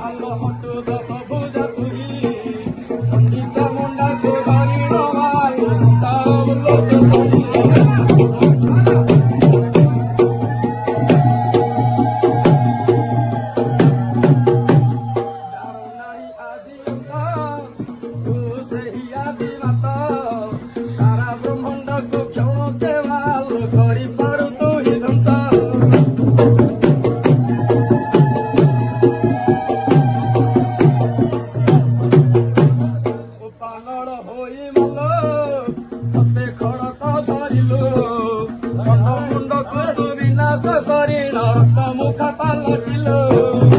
ଆଲୋ ହଟୁ ଦଶ ଭୁଜା ତୁହି ସଙ୍ଗୀତ ମୁଣ୍ଡାକୁ ଧରି ନବାଇ ତାର ବୁଲୋଚ सारा ब्रह्मांड को क्षण केवल करी पारु तू ही ध्वंस पागल होई मल मते खड़क धरिलु मुंड को तू विनाश करी नरक मुख पालटिलु